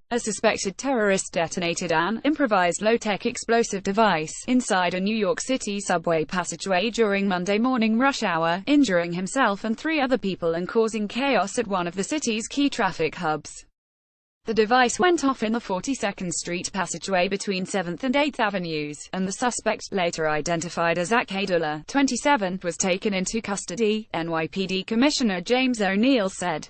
A suspected terrorist detonated an improvised low-tech explosive device inside a New York City subway passageway during Monday morning rush hour, injuring himself and 3 other people and causing chaos at one of the city's key traffic hubs. The device went off in the 42nd Street passageway between 7th and 8th Avenues, and the suspect, later identified as Akadullah, 27, was taken into custody, NYPD Commissioner James O'Neill said.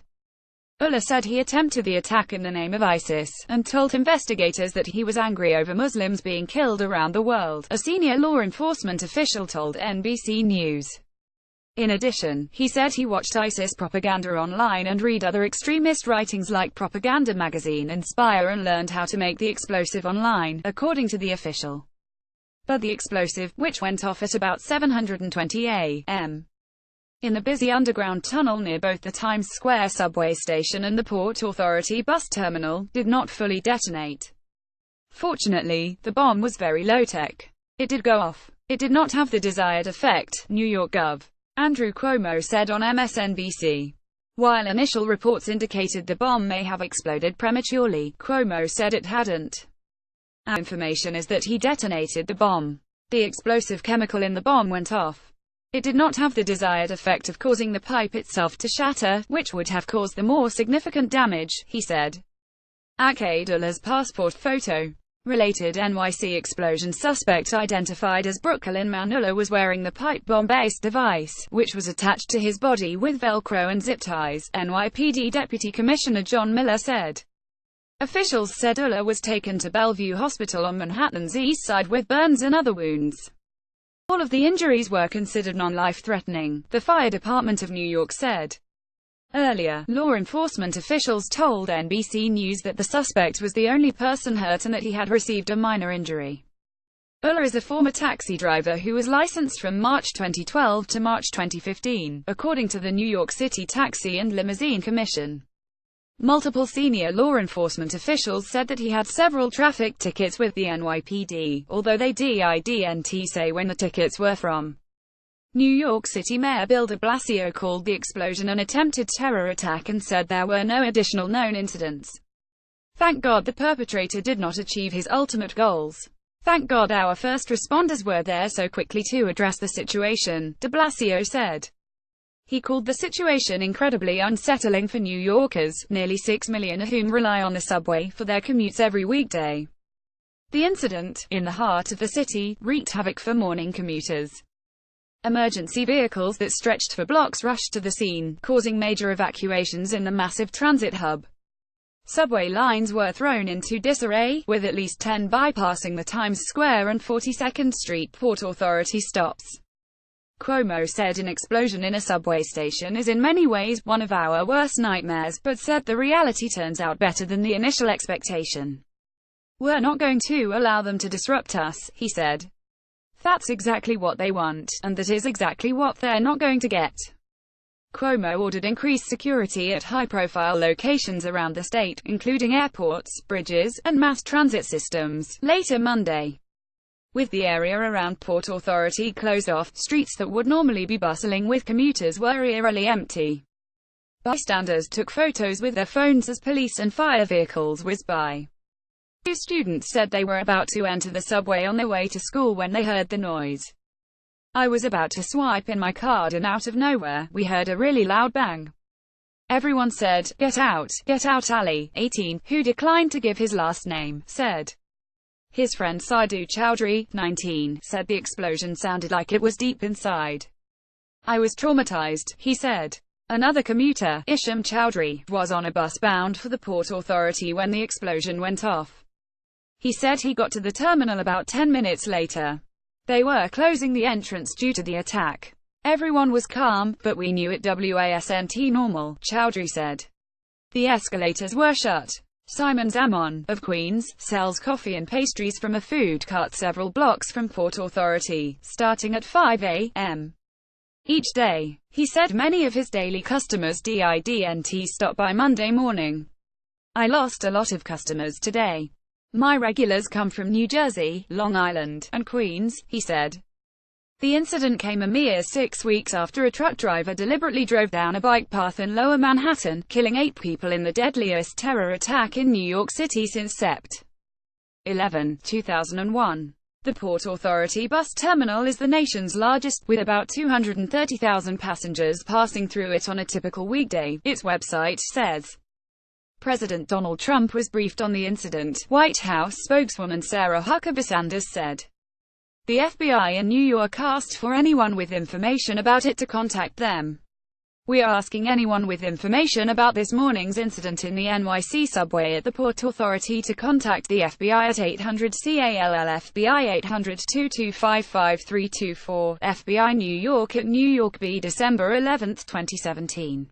Ullah said he attempted the attack in the name of ISIS, and told investigators that he was angry over Muslims being killed around the world, a senior law enforcement official told NBC News. In addition, he said he watched ISIS propaganda online and read other extremist writings like Propaganda Magazine and Spire and learned how to make the explosive online, according to the official. But the explosive, which went off at about 7:20 a.m. in the busy underground tunnel near both the Times Square subway station and the Port Authority bus terminal, did not fully detonate. Fortunately, the bomb was very low-tech. It did go off. It did not have the desired effect, New York Gov. Andrew Cuomo said on MSNBC. While initial reports indicated the bomb may have exploded prematurely, Cuomo said it hadn't. Our information is that he detonated the bomb. The explosive chemical in the bomb went off. It did not have the desired effect of causing the pipe itself to shatter, which would have caused the more significant damage, he said. Akadullah's passport photo. Related NYC explosion suspect identified as Brooklyn Manullah was wearing the pipe bomb-based device, which was attached to his body with Velcro and zip ties, NYPD Deputy Commissioner John Miller said. Officials said Ullah was taken to Bellevue Hospital on Manhattan's East Side with burns and other wounds. All of the injuries were considered non-life-threatening, the fire department of New York said. Earlier, law enforcement officials told NBC News that the suspect was the only person hurt and that he had received a minor injury. Ullah is a former taxi driver who was licensed from March 2012 to March 2015, according to the New York City Taxi and Limousine Commission. Multiple senior law enforcement officials said that he had several traffic tickets with the NYPD, although they didn't say when the tickets were from. New York City Mayor Bill de Blasio called the explosion an attempted terror attack and said there were no additional known incidents. Thank God the perpetrator did not achieve his ultimate goals. Thank God our first responders were there so quickly to address the situation, de Blasio said. He called the situation incredibly unsettling for New Yorkers, nearly 6 million of whom rely on the subway for their commutes every weekday. The incident, in the heart of the city, wreaked havoc for morning commuters. Emergency vehicles that stretched for blocks rushed to the scene, causing major evacuations in the massive transit hub. Subway lines were thrown into disarray, with at least 10 bypassing the Times Square and 42nd Street Port Authority stops. Cuomo said an explosion in a subway station is in many ways one of our worst nightmares, but said the reality turns out better than the initial expectation. We're not going to allow them to disrupt us, he said. That's exactly what they want, and that is exactly what they're not going to get. Cuomo ordered increased security at high-profile locations around the state, including airports, bridges, and mass transit systems, later Monday. With the area around Port Authority closed off, streets that would normally be bustling with commuters were eerily empty. Bystanders took photos with their phones as police and fire vehicles whizzed by. 2 students said they were about to enter the subway on their way to school when they heard the noise. I was about to swipe in my card and out of nowhere, we heard a really loud bang. Everyone said, get out, Ali, 18, who declined to give his last name, said. His friend Sadhu Chowdhury, 19, said the explosion sounded like it was deep inside. I was traumatized, he said. Another commuter, Isham Chowdhury, was on a bus bound for the Port Authority when the explosion went off. He said he got to the terminal about 10 minutes later. They were closing the entrance due to the attack. Everyone was calm, but we knew it wasn't normal, Chowdhury said. The escalators were shut. Simon Zamon, of Queens, sells coffee and pastries from a food cart several blocks from Port Authority, starting at 5 a.m. each day. He said many of his daily customers didn't stop by Monday morning. I lost a lot of customers today. My regulars come from New Jersey, Long Island, and Queens, he said. The incident came a mere 6 weeks after a truck driver deliberately drove down a bike path in Lower Manhattan, killing 8 people in the deadliest terror attack in New York City since Sept. 11, 2001. The Port Authority bus terminal is the nation's largest, with about 230,000 passengers passing through it on a typical weekday, its website says. President Donald Trump was briefed on the incident, White House spokeswoman Sarah Huckabee Sanders said. The FBI in New York asked for anyone with information about it to contact them. We are asking anyone with information about this morning's incident in the NYC subway at the Port Authority to contact the FBI at 800-CALL-FBI 800-225-5324, FBI New York at New York B. December 11, 2017.